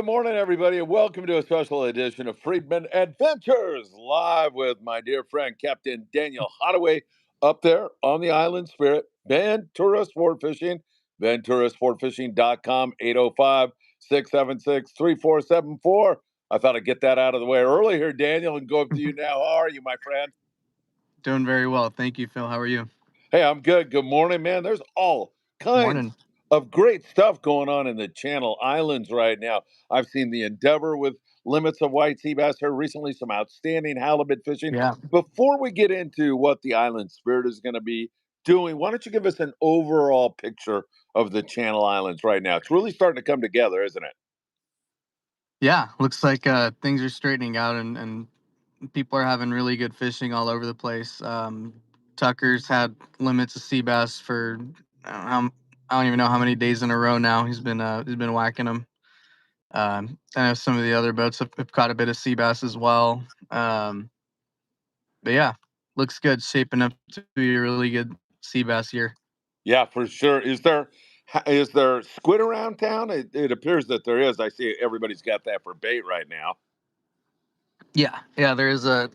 morning, everybody, and welcome to a special edition of Friedman Adventures, live with my dear friend Captain Daniel Hadawi up there on the Island Spirit, Ventura Sportfishing, venturasportfishing.com, 805-676-3474. I thought I'd get that out of the way early here, Daniel, and go up to you now. How are you, my friend? Doing very well. Thank you, Phil. How are you? Hey, I'm good. Good morning, man. There's all kinds Morning. of great stuff going on in the Channel Islands right now. I've seen the Endeavor with limits of white sea bass here recently, some outstanding halibut fishing. Yeah. Before we get into what the Island Spirit is going to be doing, why don't you give us an overall picture of the Channel Islands right now? It's really starting to come together, isn't it? Yeah. Looks like things are straightening out and people are having really good fishing all over the place. Tucker's had limits of sea bass for I don't even know how many days in a row now. He's been whacking them. I know some of the other boats have caught a bit of sea bass as well. But yeah, looks good. Shaping up to be a really good sea bass year. Yeah, for sure. Is there squid around town? It appears that there is. I see everybody's got that for bait right now. Yeah. There's a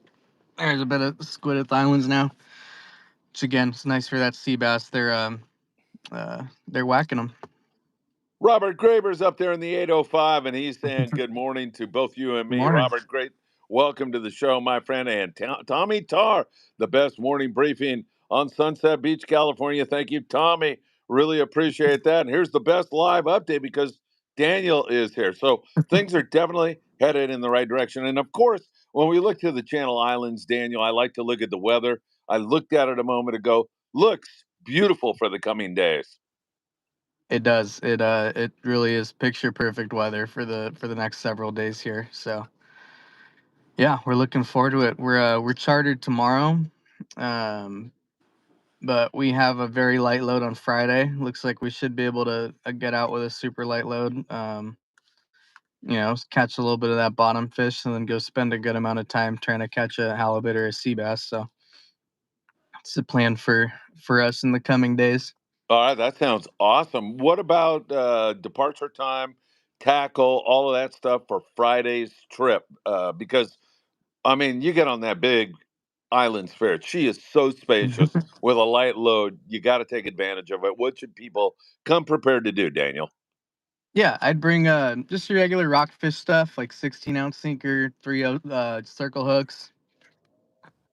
bit of squid at the islands now, which again, it's nice for that sea bass. They're whacking them. Robert Graber's up there in the 805, and he's saying good morning to both you and Good me. morning. Robert, great. Welcome to the show, my friend. And Tommy Tarr, the best morning briefing on Sunset Beach, California. Thank you, Tommy. Really appreciate that. And here's the best live update because Daniel is here. So things are definitely headed in the right direction. And of course, when we look to the Channel Islands, Daniel, I like to look at the weather. I looked at it a moment ago. Looks beautiful for the coming days. It does. It really is picture perfect weather for the next several days here. So yeah, we're looking forward to it. We're chartered tomorrow, um, but we have a very light load on Friday. Looks like we should be able to get out with a super light load. Catch a little bit of that bottom fish, and then go spend a good amount of time trying to catch a halibut or a sea bass. So it's the plan for us in the coming days. All right, that sounds awesome. What about departure time, tackle, all of that stuff for Friday's trip? Because I mean, you get on that big island spirit. She is so spacious with a light load. You got to take advantage of it. What should people come prepared to do, Daniel? Yeah, I'd bring just your regular rockfish stuff like 16-ounce sinker, three circle hooks,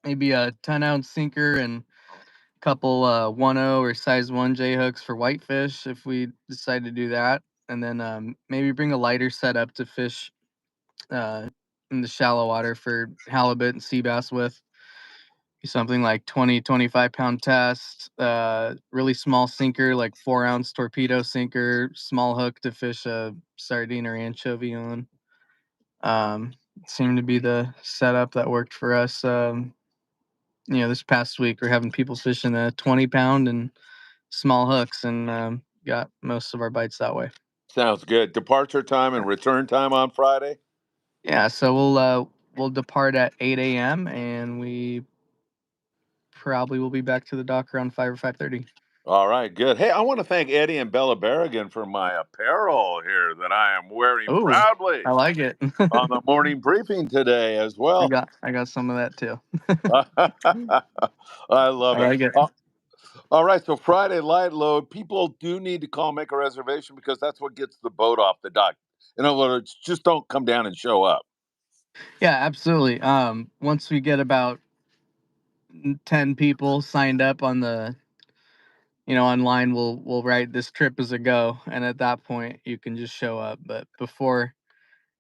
maybe a 10-ounce sinker, and a couple 1.0 or size 1 J hooks for whitefish if we decide to do that. And then maybe bring a lighter setup to fish uh, in the shallow water for halibut and sea bass with. Something like 25-pound test, really small sinker, like 4-ounce torpedo sinker, small hook to fish a sardine or anchovy on. Um, Seemed to be the setup that worked for us. This past week we're having people fishing a 20-pound and small hooks, and got most of our bites that way. Sounds good. Departure time and return time on Friday. Yeah, so we'll depart at 8 a.m. and we probably will be back to the dock around 5 or 5:30. All right, good. Hey, I want to thank Eddie and Bella Berrigan for my apparel here that I am wearing Oh, proudly I like it. on the morning briefing today as I well. got I got some of that too. I love I it. like it. All right, so Friday light load. People do need to call, make a reservation because that's what gets the boat off the dock. In other words, just don't come down and show up. Yeah, absolutely. Once we get about 10 people signed up on the online, we'll write this trip as a go, and at that point you can just show up. But before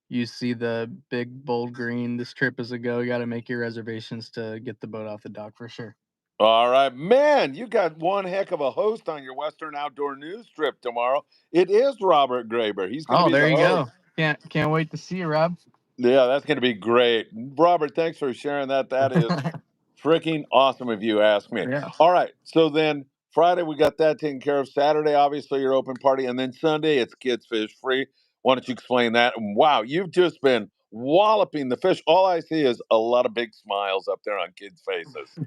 you see the big bold green, this trip is a go, you got to make your reservations to get the boat off the dock for sure. All right, man, you got one heck of a host on your Western Outdoor News trip tomorrow. It is Robert Graber. He's going to Oh, be there the you host. go. Can't wait to see you, Rob. Yeah, that's going to be great. Robert, thanks for sharing that. That is freaking awesome if you ask me. Yeah. All right, so then Friday we got that taken care of. Saturday, obviously, your open party, and then Sunday it's kids fish free. Why don't you explain that? And wow, you've just been walloping the fish. All I see is a lot of big smiles up there on kids' faces.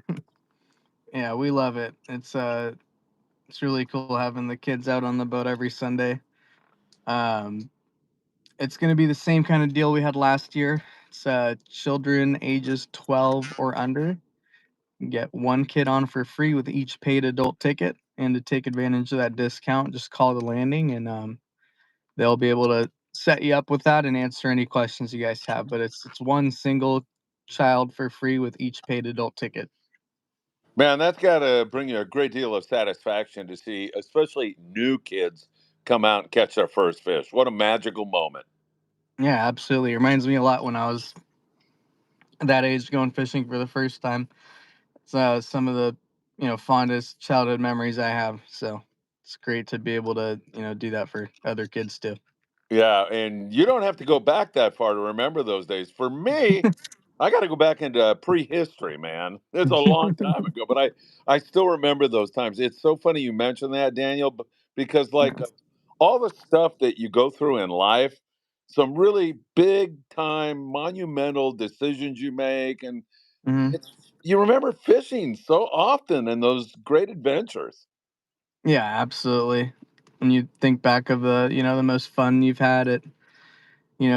Yeah, we love it. It's really cool having the kids out on the boat every Sunday. Um, It's going to be the same kind of deal we had last year. It's children ages 12 or under. You get one kid on for free with each paid adult ticket. And to take advantage of that discount, just call the landing and they'll be able to set you up with that and answer any questions you guys have. But it's one single child for free with each paid adult ticket. Man, that's got to bring you a great deal of satisfaction to see, especially new kids come out and catch their first fish. What a magical moment. Yeah, absolutely. It reminds me a lot when I was that age going fishing for the first time. It's some of the fondest childhood memories I have. So it's great to be able to do that for other kids too. Yeah, and you don't have to go back that far to remember those days. For me, I got to go back into prehistory, man. It's a long time ago, but I still remember those times. It's so funny you mentioned that, Daniel, because like Yeah. all the stuff that you go through in life, some really big time monumental decisions you make, and Hmm. it's you remember fishing so often and those great adventures. Yeah, absolutely. When you think back of the most fun you've had at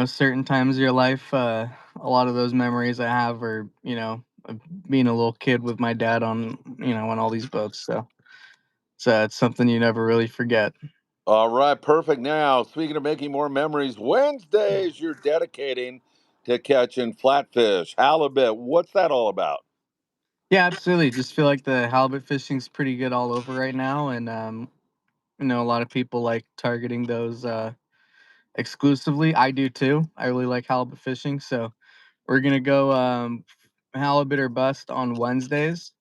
certain times of your life, a lot of those memories I have are of being a little kid with my dad on all these boats. So it's something you never really forget. All right, perfect. Now, speaking of making more memories, Wednesdays you're dedicating to catching flatfish, halibut. What's that all about? Yeah, absolutely. Just feel like the halibut fishing's pretty good all over right now, and a lot of people like targeting those exclusively. I do too. I really like halibut fishing, so we're gonna go halibut or bust on Wednesdays.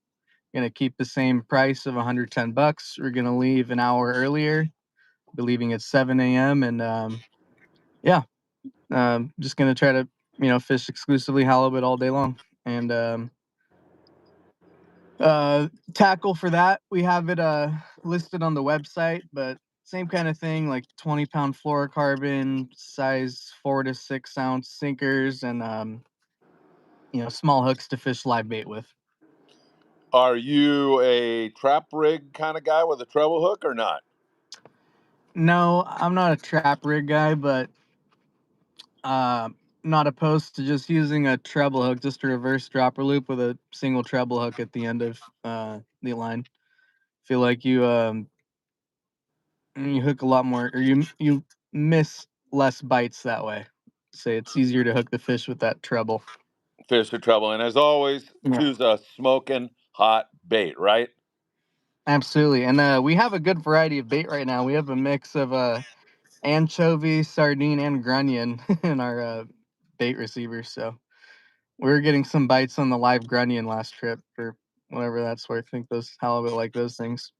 Gonna keep the same price of 110 bucks. We're gonna leave an hour earlier. Be leaving at 7 a.m. and yeah, just gonna try to fish exclusively halibut all day long. And tackle for that, we have it listed on the website, but same kind of thing, like 20-pound fluorocarbon, size 4 to 6 ounce sinkers, and small hooks to fish live bait with. Are you a trap rig kind of guy with a treble hook or not? No, I'm not a trap rig guy, but uh, not opposed to just using a treble hook, just a reverse dropper loop with a single treble hook at the end of the line. Feel like you hook a lot more, or you miss less bites that way. Say it's easier to hook the fish with that treble. Fish or treble. And as always, Yeah, choose a smoking hot bait, right? absolutely. And we have a good variety of bait right now. We have a mix of anchovy, sardine, and grunion in our bait receivers. So we were getting some bites on the live grunion last trip for whatever that's worth. I think those halibut like those things.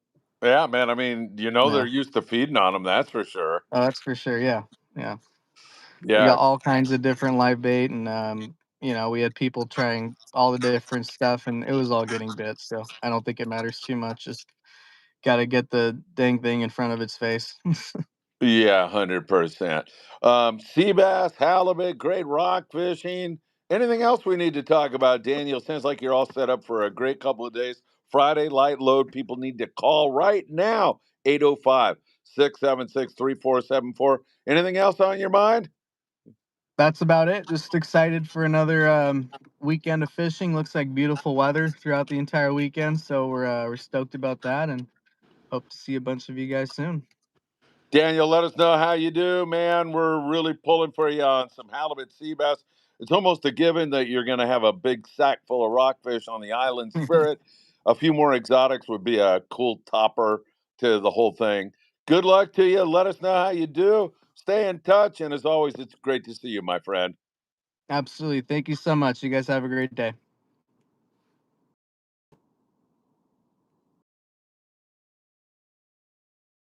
Yeah, man. I mean, they're Yeah. used to feeding on them, that's for sure. Oh, that's for sure. Yeah. Yeah. We Yeah. got all kinds of different live bait, and we had people trying all the different stuff, and it was all getting bit. So I don't think it matters too much. Just got to get the dang thing in front of its face. Yeah, 100%. Sea bass, halibut, great rock fishing. Anything else we need to talk about, Daniel? Sounds like you're all set up for a great couple of days. Friday, light load. People need to call right now, 805-676-3474. Anything else on your mind? That's about it. Just excited for another weekend of fishing. Looks like beautiful weather throughout the entire weekend, so we're stoked about that, and hope to see a bunch of you guys soon. Daniel, let us know how you do, man. We're really pulling for you on some halibut sea bass. It's almost a given that you're going to have a big sack full of rockfish on the island spirit. A few more exotics would be a cool topper to the whole thing. Good luck to you. Let us know how you do. Stay in touch. And as always, it's great to see you, my friend. Absolutely. Thank you so much. You guys have a great day.